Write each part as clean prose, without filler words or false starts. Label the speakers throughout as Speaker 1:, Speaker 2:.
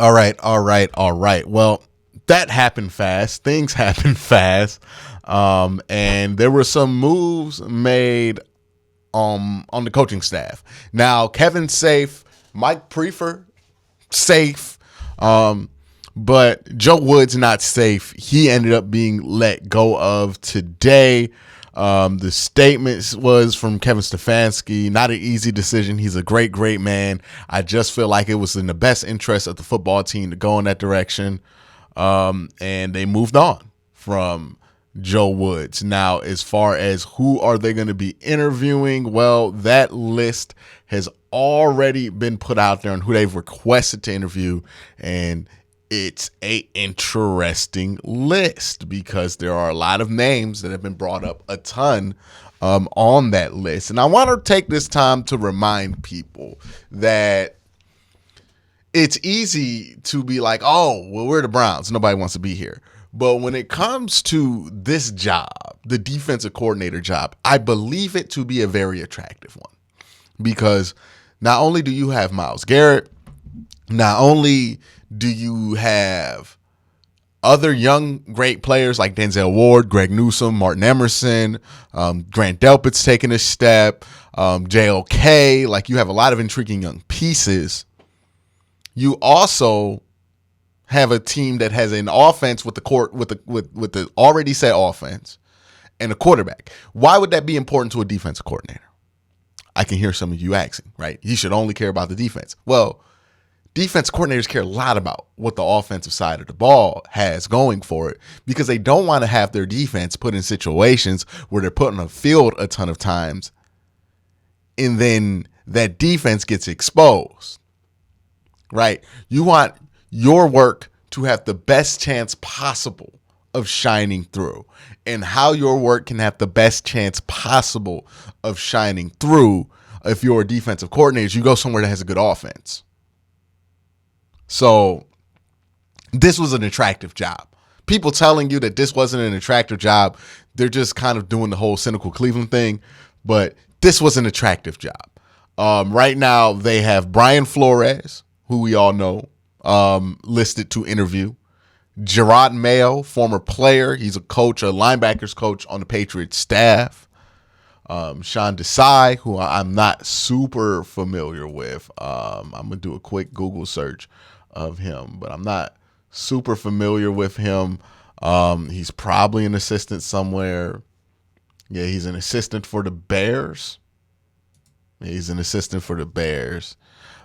Speaker 1: All right. Well, that happened fast. Things happened fast. And there were some moves made on the coaching staff. Now, Kevin's safe, Mike Prefer safe, but Joe Woods not safe. He ended up being let go of today. The statement was from Kevin Stefanski. Not an easy decision. He's a great, great man. I just feel like it was in the best interest of the football team to go in that direction. And they moved on from Joe Woods. Now, as far as who are they going to be interviewing, well, that list has already been put out there on who they've requested to interview, and it's a interesting list because there are a lot of names that have been brought up a ton on that list. And I want to take this time to remind people that it's easy to be like, oh, well, we're the Browns. Nobody wants to be here. But when it comes to this job, the defensive coordinator job, I believe it to be a very attractive one because not only do you have Myles Garrett, not only do you have other young great players like Denzel Ward, Greg Newsome, Martin Emerson, Grant Delpit's taking a step, JOK, like you have a lot of intriguing young pieces. You also have a team that has an offense with the already set offense and a quarterback. Why would that be important to a defensive coordinator? I can hear some of you asking, right? You should only care about the defense. Well, defense coordinators care a lot about what the offensive side of the ball has going for it because they don't want to have their defense put in situations where they're put on the field a ton of times and then that defense gets exposed, right? You want your work to have the best chance possible of shining through. And how your work can have the best chance possible of shining through if you're a defensive coordinator is you go somewhere that has a good offense. So this was an attractive job. People telling you that this wasn't an attractive job, they're just kind of doing the whole cynical Cleveland thing. But this was an attractive job. Right now, they have Brian Flores, who we all know, listed to interview. Gerard Mayo, former player. He's a coach, a linebackers coach on the Patriots staff. Sean Desai, who I'm not super familiar with. I'm going to do a quick Google search of him, but I'm not super familiar with him. He's probably an assistant somewhere. Yeah, he's an assistant for the Bears.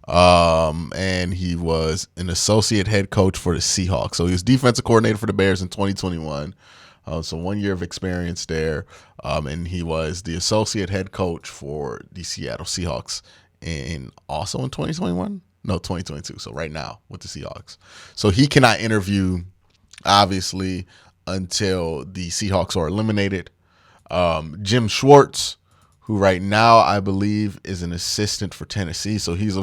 Speaker 1: And he was an associate head coach for the Seahawks. So he was defensive coordinator for the Bears in 2021. So 1 year of experience there. And he was the associate head coach for the Seattle Seahawks also in 2021? No, 2022. So right now with the Seahawks. So he cannot interview, obviously, until the Seahawks are eliminated. Jim Schwartz, who right now I believe is an assistant for Tennessee, so he's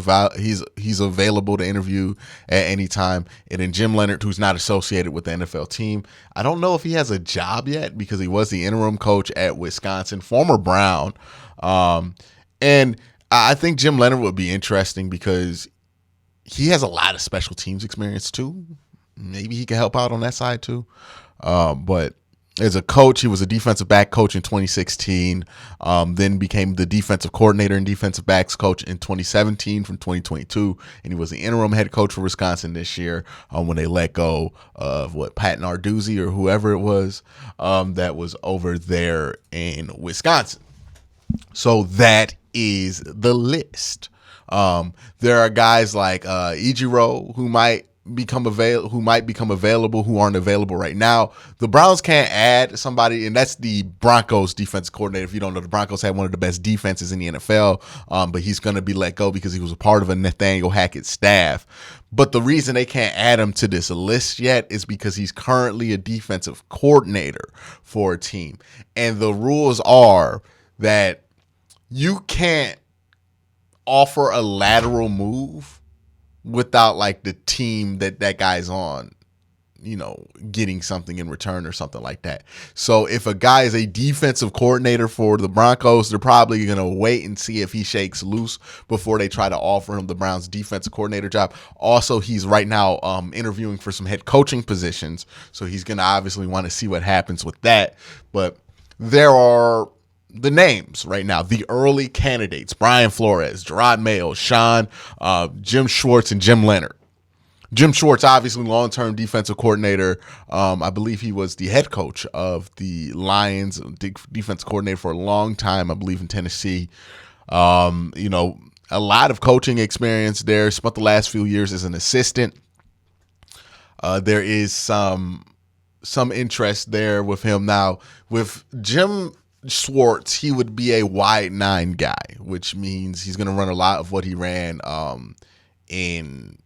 Speaker 1: available to interview at any time. And then Jim Leonard, who's not associated with the NFL team, I don't know if he has a job yet because he was the interim coach at Wisconsin, former Brown. And I think Jim Leonard would be interesting because he has a lot of special teams experience too. Maybe he can help out on that side too. But as a coach, he was a defensive back coach in 2016, then became the defensive coordinator and defensive backs coach in 2017 from 2022, and he was the interim head coach for Wisconsin this year when they let go of Pat Narduzzi or whoever it was that was over there in Wisconsin. So that is the list. There are guys like Ichiro who might become available who aren't available right now. The Browns can't add somebody, and that's the Broncos defensive coordinator. If you don't know, the Broncos had one of the best defenses in the NFL, but he's going to be let go because he was a part of a Nathaniel Hackett staff. But the reason they can't add him to this list yet is because he's currently a defensive coordinator for a team. And the rules are that you can't offer a lateral move without like the team that guy's on getting something in return or something like that. So if a guy is a defensive coordinator for the Broncos, they're probably going to wait and see if he shakes loose before they try to offer him the Browns defensive coordinator job. Also, he's right now interviewing for some head coaching positions. So he's going to obviously want to see what happens with that. But there are the names right now, the early candidates: Brian Flores, Jerod Mayo, Jim Schwartz, and Jim Leonard. Jim Schwartz, obviously long-term defensive coordinator. I believe he was the head coach of the Lions, defensive coordinator for a long time, I believe, in Tennessee. A lot of coaching experience there. Spent the last few years as an assistant. There is some interest there with him now. With Jim Schwartz, he would be a wide nine guy, which means he's going to run a lot of what he ran in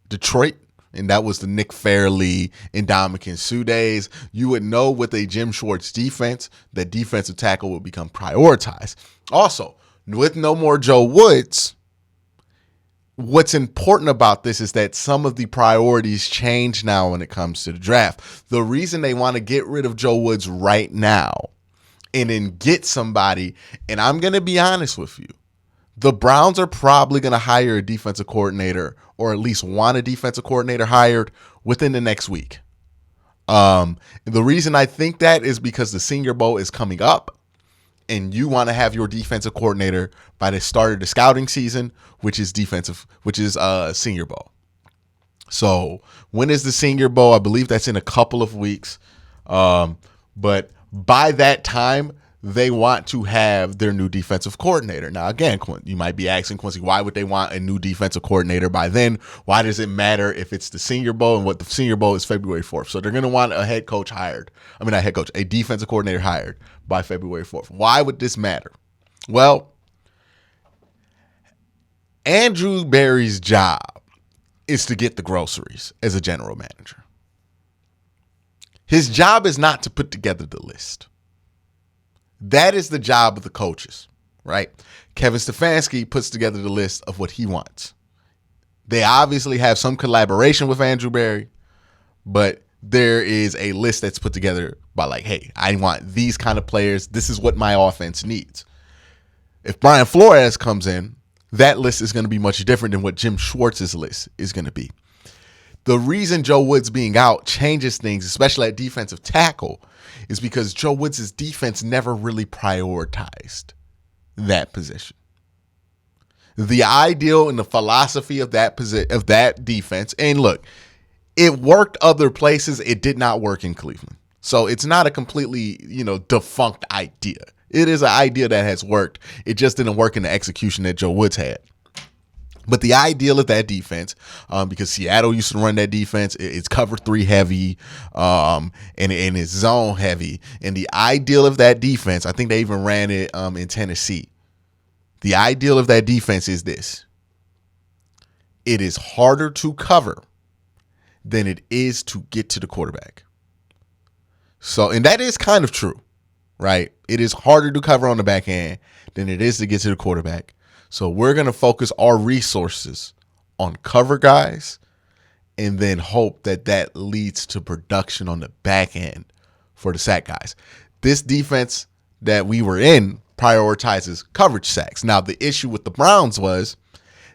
Speaker 1: Detroit, and that was the Nick Fairley and Ndamukong Suh days. You would know with a Jim Schwartz defense that defensive tackle would become prioritized. Also, with no more Joe Woods, what's important about this is that some of the priorities change now when it comes to the draft. The reason they want to get rid of Joe Woods right now and then get somebody, and I'm going to be honest with you, the Browns are probably going to hire a defensive coordinator, or at least want a defensive coordinator hired within the next week. The reason I think that is because the Senior Bowl is coming up, and you want to have your defensive coordinator by the start of the scouting season, which is Senior Bowl. So when is the Senior Bowl? I believe that's in a couple of weeks. But by that time, they want to have their new defensive coordinator. Now, again, you might be asking, Quincy, why would they want a new defensive coordinator by then? Why does it matter if it's the Senior Bowl, and what the Senior Bowl is February 4th? So they're going to want a defensive coordinator hired by February 4th. Why would this matter? Well, Andrew Berry's job is to get the groceries as a general manager. His job is not to put together the list. That is the job of the coaches, right? Kevin Stefanski puts together the list of what he wants. They obviously have some collaboration with Andrew Berry, but there is a list that's put together by like, hey, I want these kind of players. This is what my offense needs. If Brian Flores comes in, that list is going to be much different than what Jim Schwartz's list is going to be. The reason Joe Woods being out changes things, especially at defensive tackle, is because Joe Woods' defense never really prioritized that position. The ideal and the philosophy of that defense, and look, it worked other places. It did not work in Cleveland. So it's not a completely, defunct idea. It is an idea that has worked. It just didn't work in the execution that Joe Woods had. But the ideal of that defense, because Seattle used to run that defense, it's cover 3 heavy, and it's zone heavy. And the ideal of that defense, I think they even ran it in Tennessee. The ideal of that defense is this: it is harder to cover than it is to get to the quarterback. So, and that is kind of true, right? It is harder to cover on the back end than it is to get to the quarterback. So we're going to focus our resources on cover guys and then hope that leads to production on the back end for the sack guys. This defense that we were in prioritizes coverage sacks. Now, the issue with the Browns was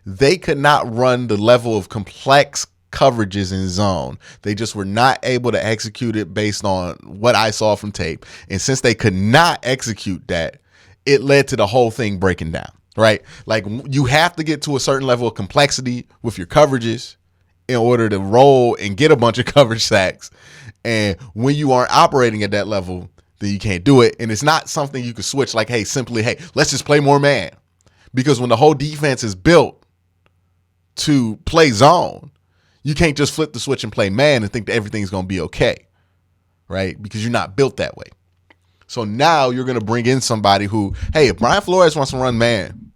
Speaker 1: they could not run the level of complex coverages in zone. They just were not able to execute it based on what I saw from tape. And since they could not execute that, it led to the whole thing breaking down. Right? Like, you have to get to a certain level of complexity with your coverages in order to roll and get a bunch of coverage sacks. And when you aren't operating at that level, then you can't do it. And it's not something you can switch like, hey, let's just play more man. Because when the whole defense is built to play zone, you can't just flip the switch and play man and think that everything's going to be okay. Right? Because you're not built that way. So now you're going to bring in somebody who, hey, if Brian Flores wants to run man,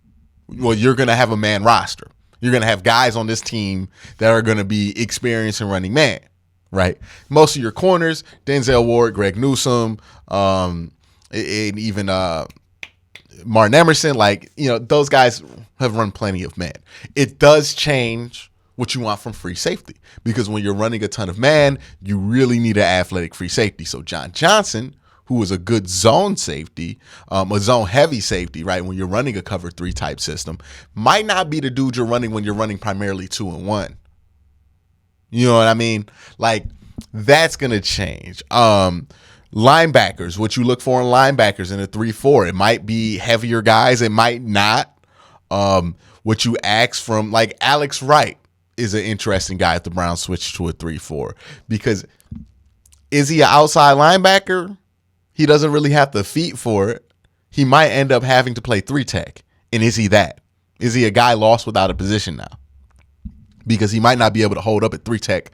Speaker 1: well, you're going to have a man roster. You're going to have guys on this team that are going to be experienced in running man, right? Most of your corners, Denzel Ward, Greg Newsome, and even Martin Emerson, those guys have run plenty of man. It does change what you want from free safety. Because when you're running a ton of man, you really need an athletic free safety. So John Johnson, who is a good zone safety, a zone heavy safety, right? When you're running a cover 3 type system, might not be the dude you're running when you're running primarily 2 and 1. You know what I mean? Like, that's going to change. Linebackers, what you look for in linebackers in a 3-4, it might be heavier guys. It might not. What you ask from, like, Alex Wright is an interesting guy if the Browns switch to a 3-4, because is he an outside linebacker? He doesn't really have the feet for it. He might end up having to play 3-tech. And is he that? Is he a guy lost without a position now? Because he might not be able to hold up at 3-tech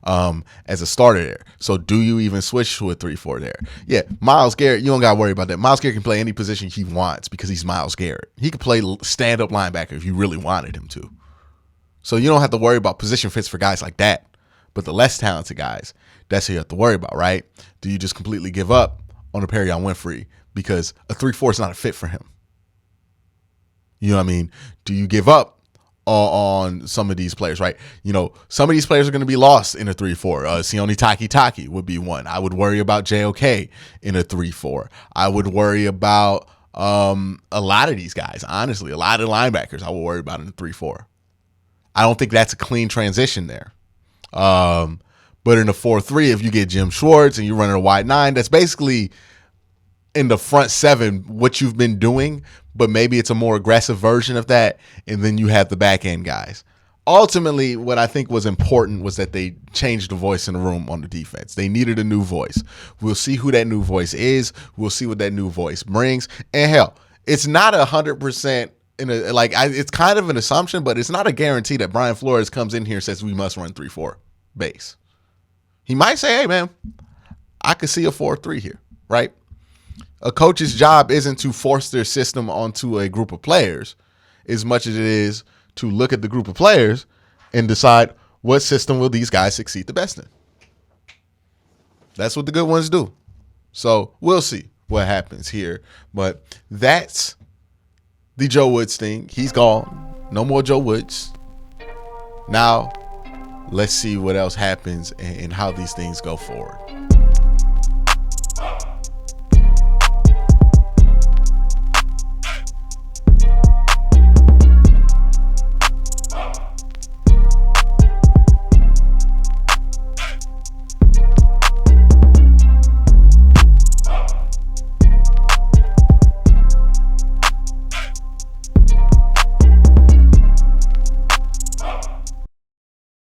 Speaker 1: as a starter there. So do you even switch to a 3-4 there? Yeah, Myles Garrett, you don't got to worry about that. Myles Garrett can play any position he wants because he's Myles Garrett. He could play stand-up linebacker if you really wanted him to. So you don't have to worry about position fits for guys like that. But the less talented guys, that's who you have to worry about, right? Do you just completely give up on a Perrion Winfrey because a 3-4 is not a fit for him? You know what I mean? Do you give up on some of these players, right? You know, some of these players are going to be lost in a 3-4. Sione Takitaki would be one. I would worry about JOK in a 3-4. I would worry about a lot of these guys, honestly. A lot of linebackers I would worry about in a 3-4. I don't think that's a clean transition there. But in a 4-3, if you get Jim Schwartz and you're running a wide 9, that's basically in the front 7 what you've been doing, but maybe it's a more aggressive version of that, and then you have the back end guys. Ultimately, what I think was important was that they changed the voice in the room on the defense. They needed a new voice. We'll see who that new voice is. We'll see what that new voice brings. And hell, it's not 100% it's kind of an assumption, but it's not a guarantee that Brian Flores comes in here and says we must run 3-4 base. He might say, hey man, I could see a 4-3 here, right? A coach's job isn't to force their system onto a group of players as much as it is to look at the group of players and decide what system will these guys succeed the best in. That's what the good ones do. So we'll see what happens here. But that's the Joe Woods thing. He's gone. No more Joe Woods. Now, let's see what else happens and how these things go forward.